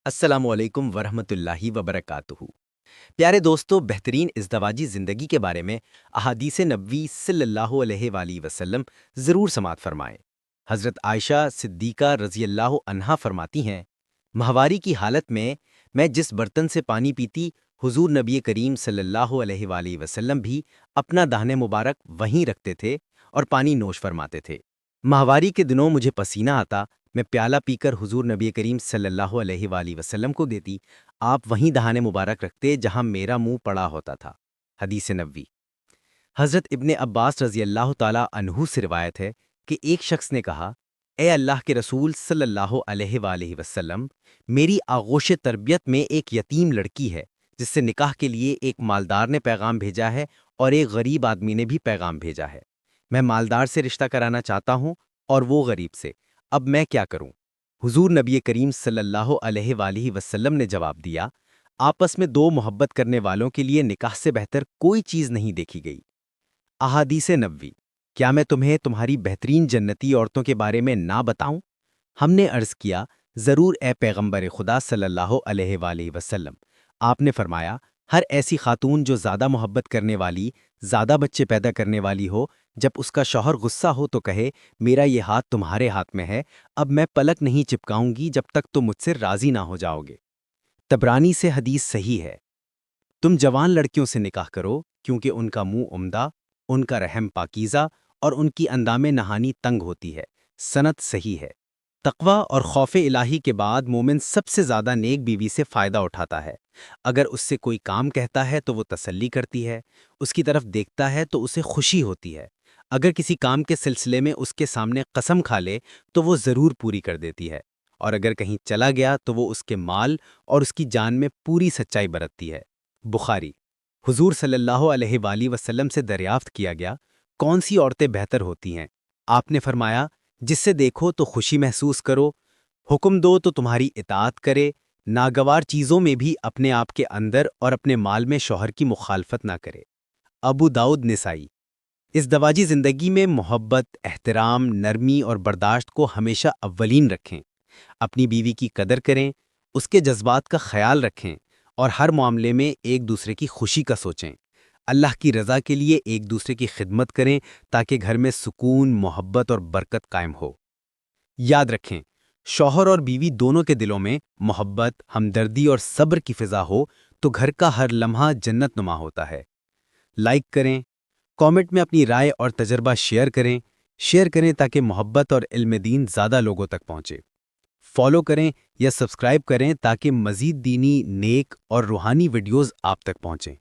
السلام علیکم ورحمۃ اللہ وبرکاتہ۔ پیارے دوستو، بہترین ازدواجی زندگی کے بارے میں احادیث نبوی صلی اللہ علیہ وآلہ وسلم ضرور سماعت فرمائیں۔ حضرت عائشہ صدیقہ رضی اللہ عنہا فرماتی ہیں، ماہواری کی حالت میں جس برتن سے پانی پیتی، حضور نبی کریم صلی اللہ علیہ وآلہ وسلم بھی اپنا دہن مبارک وہیں رکھتے تھے اور پانی نوش فرماتے تھے۔ ماہواری کے دنوں مجھے پسینہ آتا، میں پیالہ پی کر حضور نبی کریم صلی اللہ علیہ وآلہ وسلم کو دیتی، آپ وہیں دہان مبارک رکھتے جہاں میرا منہ پڑا ہوتا تھا۔ حدیث نبوی۔ حضرت ابن عباس رضی اللہ تعالیٰ عنہ سے روایت ہے کہ ایک شخص نے کہا، اے اللہ کے رسول صلی اللہ علیہ وآلہ وسلم، میری آغوش تربیت میں ایک یتیم لڑکی ہے جس سے نکاح کے لیے ایک مالدار نے پیغام بھیجا ہے اور ایک غریب آدمی نے بھی پیغام بھیجا ہے۔ میں مالدار سے رشتہ کرانا چاہتا ہوں اور وہ غریب سے، اب میں کیا کروں؟ حضور نبی کریم صلی اللہ علیہ وآلہ وسلم نے جواب دیا، آپس میں دو محبت کرنے والوں کے لیے نکاح سے بہتر کوئی چیز نہیں دیکھی گئی۔ احادیث نبوی۔ کیا میں تمہیں تمہاری بہترین جنتی عورتوں کے بارے میں نہ بتاؤں؟ ہم نے عرض کیا، ضرور اے پیغمبر خدا صلی اللہ علیہ وآلہ وسلم۔ آپ نے فرمایا، ہر ایسی خاتون جو زیادہ محبت کرنے والی، زیادہ بچے پیدا کرنے والی ہو، جب اس کا شوہر غصہ ہو تو کہے، میرا یہ ہاتھ تمہارے ہاتھ میں ہے، اب میں پلک نہیں چپکاؤں گی جب تک تم مجھ سے راضی نہ ہو جاؤ گے۔ طبرانی سے حدیث صحیح ہے۔ تم جوان لڑکیوں سے نکاح کرو کیونکہ ان کا منہ عمدہ، ان کا رحم پاکیزہ اور ان کی اندام نہانی تنگ ہوتی ہے۔ سند صحیح ہے۔ تقوی اور خوف الہی کے بعد مومن سب سے زیادہ نیک بیوی سے فائدہ اٹھاتا ہے۔ اگر اس سے کوئی کام کہتا ہے تو وہ تسلی کرتی ہے، اس کی طرف دیکھتا ہے تو اسے خوشی ہوتی ہے۔ اگر کسی کام کے سلسلے میں اس کے سامنے قسم کھا لے تو وہ ضرور پوری کر دیتی ہے، اور اگر کہیں چلا گیا تو وہ اس کے مال اور اس کی جان میں پوری سچائی برتتی ہے۔ بخاری۔ حضور صلی اللہ علیہ وآلہ وسلم سے دریافت کیا گیا، کون سی عورتیں بہتر ہوتی ہیں؟ آپ نے فرمایا، جس سے دیکھو تو خوشی محسوس کرو، حکم دو تو تمہاری اطاعت کرے، ناگوار چیزوں میں بھی اپنے آپ کے اندر اور اپنے مال میں شوہر کی مخالفت نہ کرے۔ ابو داؤد نسائی۔ اس دواجی زندگی میں محبت، احترام، نرمی اور برداشت کو ہمیشہ اولین رکھیں۔ اپنی بیوی کی قدر کریں، اس کے جذبات کا خیال رکھیں اور ہر معاملے میں ایک دوسرے کی خوشی کا سوچیں۔ اللہ کی رضا کے لیے ایک دوسرے کی خدمت کریں تاکہ گھر میں سکون، محبت اور برکت قائم ہو۔ یاد رکھیں، شوہر اور بیوی دونوں کے دلوں میں محبت، ہمدردی اور صبر کی فضا ہو تو گھر کا ہر لمحہ جنت نما ہوتا ہے۔ لائک کریں، کامنٹ میں اپنی رائے اور تجربہ شیئر کریں تاکہ محبت اور علم دین زیادہ لوگوں تک پہنچے۔ فالو کریں یا سبسکرائب کریں تاکہ مزید دینی، نیک اور روحانی ویڈیوز آپ تک پہنچیں۔